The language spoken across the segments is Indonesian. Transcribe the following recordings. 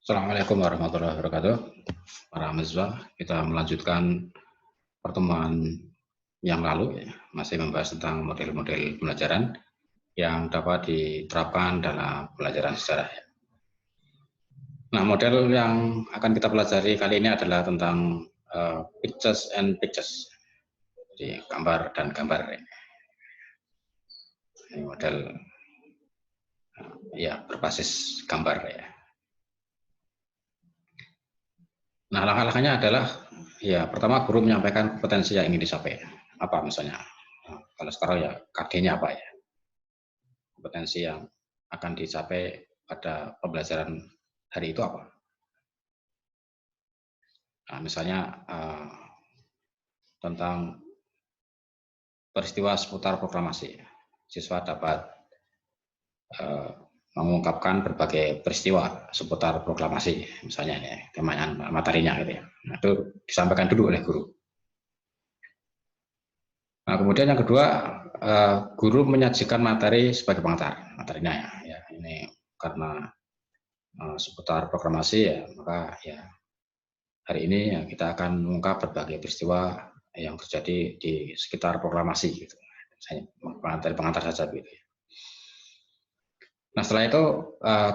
Assalamualaikum warahmatullahi wabarakatuh. Para mahasiswa, kita melanjutkan pertemuan yang lalu, masih membahas tentang model-model pembelajaran yang dapat diterapkan dalam pembelajaran sejarah. Nah, model yang akan kita pelajari kali ini adalah tentang pictures and pictures, jadi gambar dan gambar. Ini model ya berbasis gambar ya. Nah, langkah-langkahnya adalah ya pertama guru menyampaikan kompetensi yang ingin dicapai. Apa misalnya? Nah, kalau sekarang ya KD-nya apa ya? Kompetensi yang akan dicapai pada pembelajaran hari itu apa? Nah, misalnya tentang peristiwa seputar proklamasi. Siswa dapat mengungkapkan berbagai peristiwa seputar proklamasi, misalnya ya, temanya materinya gitu ya. Nah, itu disampaikan dulu oleh guru. Nah, kemudian yang kedua, guru menyajikan materi sebagai pengantar materinya ya. Ini karena seputar proklamasi ya, maka ya hari ini ya, kita akan mengungkap berbagai peristiwa yang terjadi di sekitar proklamasi gitu. Misalnya pengantar saja gitu. Nah, setelah itu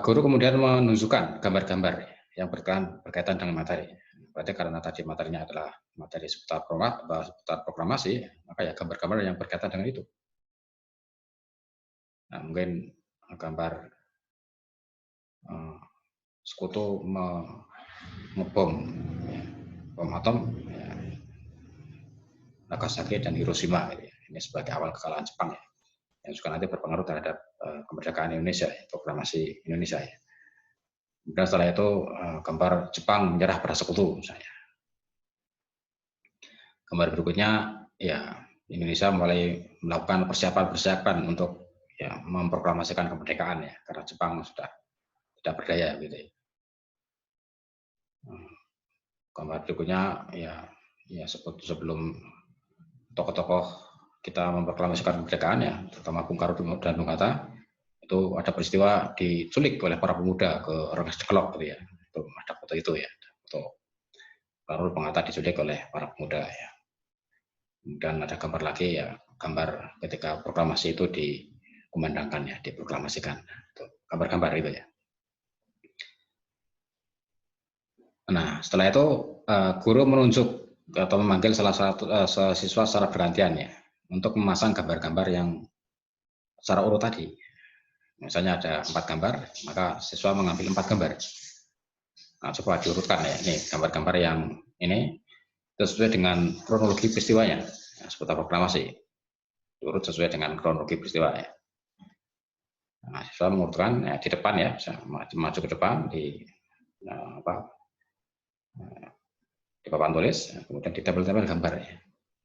guru kemudian menunjukkan gambar-gambar yang berkaitan dengan materi. Berarti karena tadi materinya adalah materi seputar proklamasi, maka ya gambar-gambar yang berkaitan dengan itu. Nah, mungkin gambar sekutu ngebom bom atom ya, Nagasaki dan Hiroshima gitu ya. Ini sebagai awal kekalahan Jepang ya, yang juga nanti berpengaruh terhadap kemerdekaan Indonesia, proklamasi Indonesia ya. Kemudian setelah itu gambar Jepang menyerah pada sekutu misalnya. Gambar berikutnya ya Indonesia mulai melakukan persiapan untuk ya memproklamasikan kemerdekaan ya, karena Jepang sudah tidak berdaya gitu ya. Gambar berikutnya ya sebelum tokoh-tokoh kita memproklamasikan kemerdekaan ya, terutama Bung Karno dan Bung Hatta, itu ada peristiwa diculik oleh para pemuda ke Rengas Dengklok gitu ya. Itu ada foto itu ya, foto Karno Bung Hatta diculik oleh para pemuda ya. Dan ada gambar lagi ya, gambar ketika proklamasi itu dikumandangkan ya, diproklamasikan. Gambar-gambar itu ya. Nah, setelah itu guru menunjuk atau memanggil salah satu siswa secara bergantian ya, untuk memasang gambar-gambar yang secara urut tadi. Misalnya ada 4 gambar, maka siswa mengambil 4 gambar. Nah, coba diurutkan ya, ini gambar-gambar yang ini sesuai dengan kronologi peristiwanya, ya, seputar proklamasi. Diurut sesuai dengan kronologi peristiwa ya. Nah, siswa mengurutkan ya, di depan ya, bisa maju ke depan di papan tulis, kemudian ditempel-tempel gambar ya.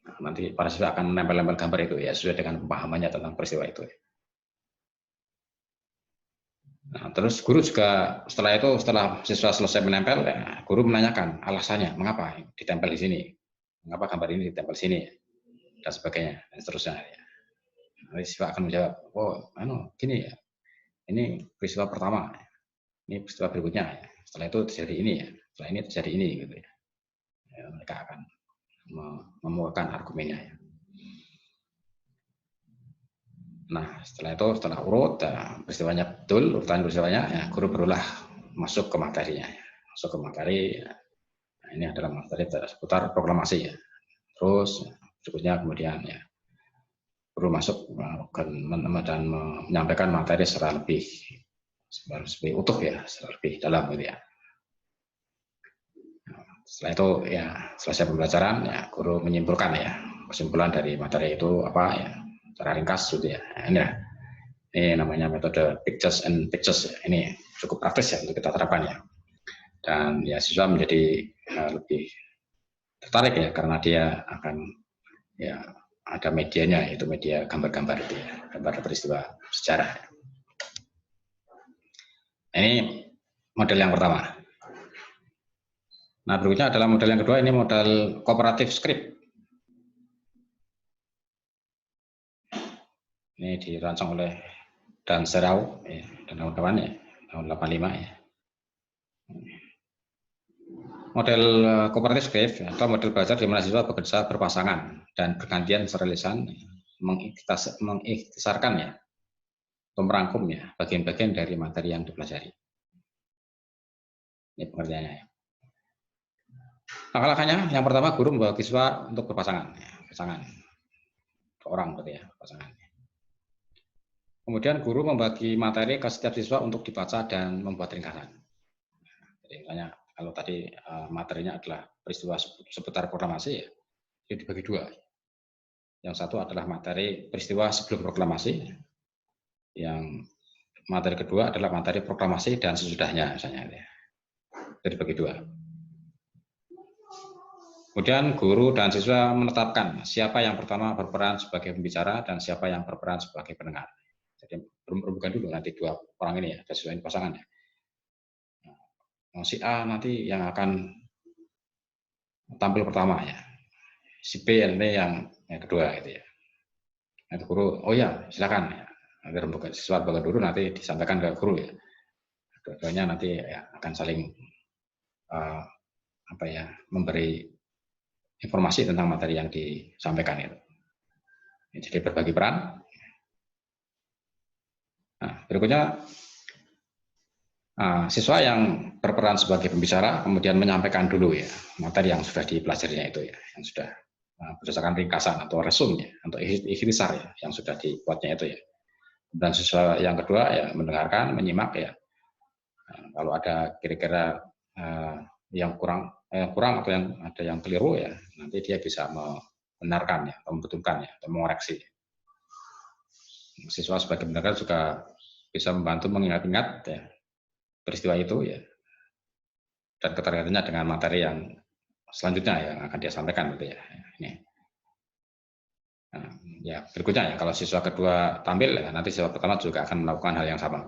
Nah, nanti para siswa akan menempel-nempel gambar itu ya, sesuai dengan pemahamannya tentang peristiwa itu. Nah, terus guru juga setelah siswa selesai menempel, ya, guru menanyakan alasannya mengapa ditempel di sini, mengapa gambar ini ditempel di sini, dan sebagainya, dan seterusnya. Ya. Nanti siswa akan menjawab, oh, gini ya, ini peristiwa pertama, ini peristiwa berikutnya, ya. Setelah itu terjadi ini ya, setelah ini terjadi ini, gitu ya. Ya, mereka akan memuatkan argumennya. Ya. Nah, setelah urut, peristiwanya betul, urutan peristiwanya, ya, guru berulah masuk ke materinya. Ya. Masuk ke materi, ya. Nah, ini adalah materi seputar proklamasi. Ya. Terus, berikutnya kemudian, ya, guru masuk dan menyampaikan materi secara lebih utuh ya, secara lebih dalam gitu ya. Nah, setelah itu, ya, selesai pembelajaran, ya, guru menyimpulkan ya, kesimpulan dari materi itu apa ya, secara ringkas gitu ya. Nah, ini namanya metode pictures and pictures. Ini cukup praktis ya untuk kita terapkan ya. Dan ya siswa menjadi lebih tertarik ya karena dia akan ya ada medianya, yaitu media gambar-gambar itu ya, gambar peristiwa sejarah. Ini model yang pertama. Nah, berikutnya adalah model yang kedua, ini model kooperatif script. Ini dirancang oleh Dan Serau ya, dan kawan-kawan ya, tahun 85 ya. Model cooperative script atau model belajar di mana siswa bekerja berpasangan dan bergantian secara lisan mengikhtisarkan ya, atau merangkum ya bagian-bagian dari materi yang dipelajari. Ini pengertiannya ya. Langkah-langkahnya, yang pertama guru membawa siswa untuk berpasangan, ya, pasangan, orang berarti ya, pasangan. Kemudian guru membagi materi ke setiap siswa untuk dibaca dan membuat ringkasan. Jadi misalnya kalau tadi materinya adalah peristiwa seputar proklamasi, ya, itu dibagi dua. Yang satu adalah materi peristiwa sebelum proklamasi, yang materi kedua adalah materi proklamasi dan sesudahnya, misalnya. Ya. Itu dibagi dua. Kemudian guru dan siswa menetapkan siapa yang pertama berperan sebagai pembicara dan siapa yang berperan sebagai pendengar. Jadi bukan dulu nanti dua orang ini ya, siswa ini pasangan ya. Si A nanti yang akan tampil pertama ya, si B ini yang kedua gitu ya. Nanti guru, oh ya silakan ya. Nanti siswa bagian dulu nanti disampaikan ke guru ya. Dua-duanya nanti ya, akan saling memberi informasi tentang materi yang disampaikan itu. Jadi berbagi peran. Nah, berikutnya siswa yang berperan sebagai pembicara kemudian menyampaikan dulu ya materi yang sudah dipelajarinya itu ya, yang sudah berdasarkan ringkasan atau resume ya, atau ikhtisar ya, yang sudah dibuatnya itu ya. Dan siswa yang kedua ya mendengarkan, menyimak ya. Kalau ada kira-kira yang kurang atau yang ada yang keliru ya, nanti dia bisa membenarkan ya, membetulkan ya, atau mengoreksi. Siswa sebagai pendengar juga bisa membantu mengingat-ingat ya, peristiwa itu ya, dan keterkaitannya dengan materi yang selanjutnya yang akan dia sampaikan gitu ya. Ini. Nah, ya berikutnya ya, kalau siswa kedua tampil ya, nanti siswa pertama juga akan melakukan hal yang sama.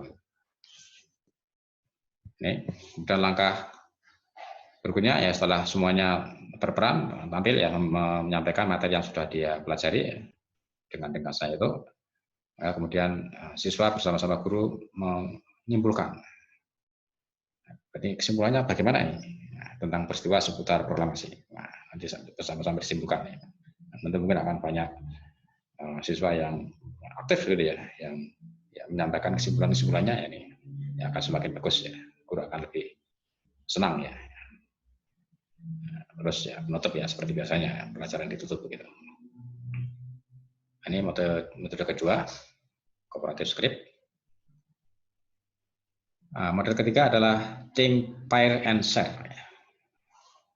Ini, kemudian langkah berikutnya ya setelah semuanya berperan tampil yang menyampaikan materi yang sudah dia pelajari ya, dengan ringkasan itu, kemudian siswa bersama-sama guru menyimpulkan. Jadi kesimpulannya bagaimana ini tentang peristiwa seputar proklamasi. Nah, nanti bersama-sama disimpulkan. Ya. Nanti mungkin akan banyak siswa yang aktif gitu ya, yang ya, menyampaikan kesimpulan-kesimpulannya ya, ini ya, akan semakin bagus ya. Guru akan lebih senang ya. Terus ya menutup ya seperti biasanya pelajaran ditutup begitu. Ini metode kedua, cooperative script. Model ketiga adalah think, pair, and share.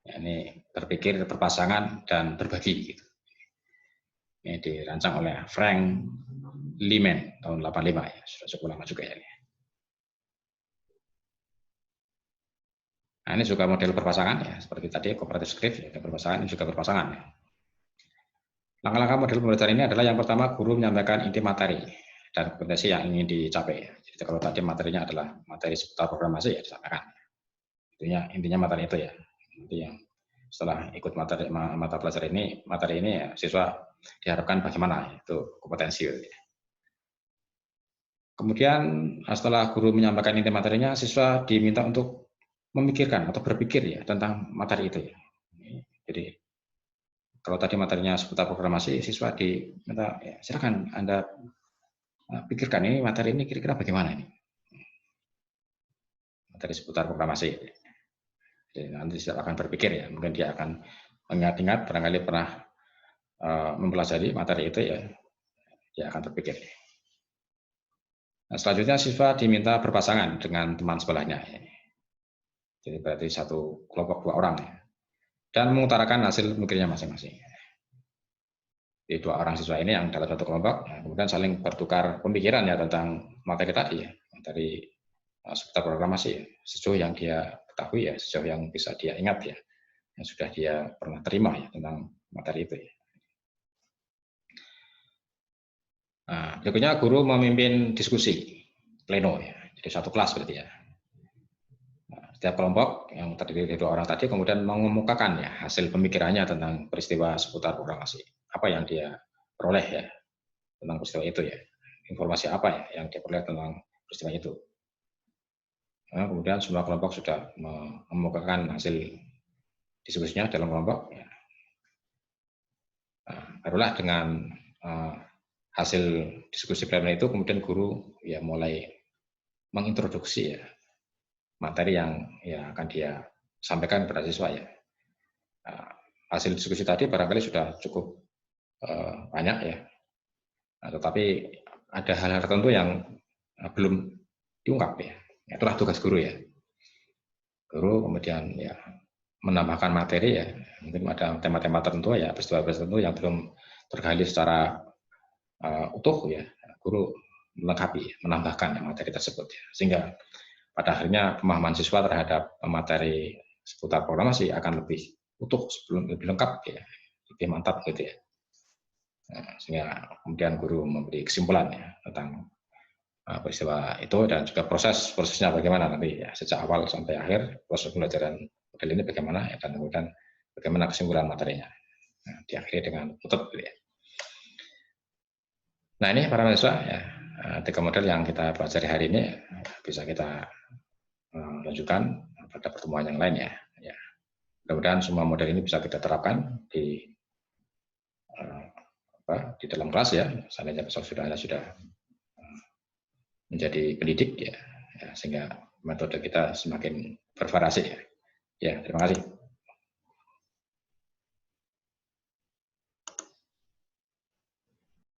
Ya, ini berpikir berpasangan dan berbagi. Gitu. Ini dirancang oleh Frank Lehman tahun 85 ya, sudah cukup lama juga ya. Nah, ini juga model berpasangan ya, seperti tadi cooperative script ya, berpasangan ini juga berpasangan ya. Langkah-langkah model pembelajaran ini adalah yang pertama guru menyampaikan inti materi dan kompetensi yang ingin dicapai. Jadi kalau tadi materinya adalah materi seputar programasi ya disampaikan. Intinya materi itu ya. Nanti yang setelah ikut mata pelajaran ini, materi ini ya, siswa diharapkan bagaimana itu kompetensi. Ya. Kemudian setelah guru menyampaikan inti materinya, siswa diminta untuk memikirkan atau berpikir ya tentang materi itu ya. Jadi kalau tadi materinya seputar programasi, siswa diminta ya, silakan Anda pikirkan ini materi ini kira-kira bagaimana ini. Materi seputar programasi. Jadi nanti siswa akan berpikir ya, mungkin dia akan mengingat-ingat barangkali pernah mempelajari materi itu ya, dia akan berpikir. Nah, selanjutnya siswa diminta berpasangan dengan teman sebelahnya. Jadi berarti satu kelompok 2 orang ya. Dan mengutarakan hasil mikirnya masing-masing. Jadi 2 orang siswa ini yang dalam satu kelompok, kemudian saling bertukar pemikiran ya tentang materi tadi ya, materi seputar programasi ya, sejauh yang dia ketahui ya, sejauh yang bisa dia ingat ya, yang sudah dia pernah terima ya tentang materi itu ya. Nah, berikutnya guru memimpin diskusi pleno ya, jadi satu kelas berarti ya. Setiap kelompok yang terdiri dari 2 orang tadi kemudian mengemukakan ya hasil pemikirannya tentang peristiwa seputar programasi. Apa yang dia peroleh ya tentang peristiwa itu ya. Informasi apa ya yang dia peroleh tentang peristiwa itu. Nah, kemudian semua kelompok sudah mengemukakan hasil diskusinya dalam kelompok. Ya. Barulah dengan hasil diskusi preliminary itu kemudian guru ya mulai mengintroduksi ya materi yang ya akan dia sampaikan kepada siswa ya. Hasil diskusi tadi barangkali sudah cukup banyak ya, tetapi ada hal-hal tertentu yang belum diungkap ya. Itulah tugas guru ya. Guru kemudian ya menambahkan materi ya, mungkin ada tema-tema tertentu ya, peristiwa tertentu yang belum tergali secara utuh ya, guru melengkapi, menambahkan materi tersebut ya. Sehingga pada akhirnya pemahaman siswa terhadap materi seputar programasi akan lebih utuh, sebelum lebih lengkap ya, lebih mantap gitu ya. Sehingga kemudian guru memberi kesimpulan ya tentang peristiwa itu dan juga prosesnya bagaimana nanti ya, sejak awal sampai akhir proses pembelajaran model ini bagaimana ya, dan kemudian bagaimana kesimpulan materinya. Diakhiri dengan tutup gitu ya. Nah, ini para mahasiswa ya, 3 model yang kita pelajari hari ini bisa kita lanjutkan pada pertemuan yang lain ya. Mudah-mudahan semua model ini bisa kita terapkan di dalam kelas ya. Seandainya besok sudah menjadi pendidik ya, sehingga metode kita semakin bervariasi ya. Ya, terima kasih.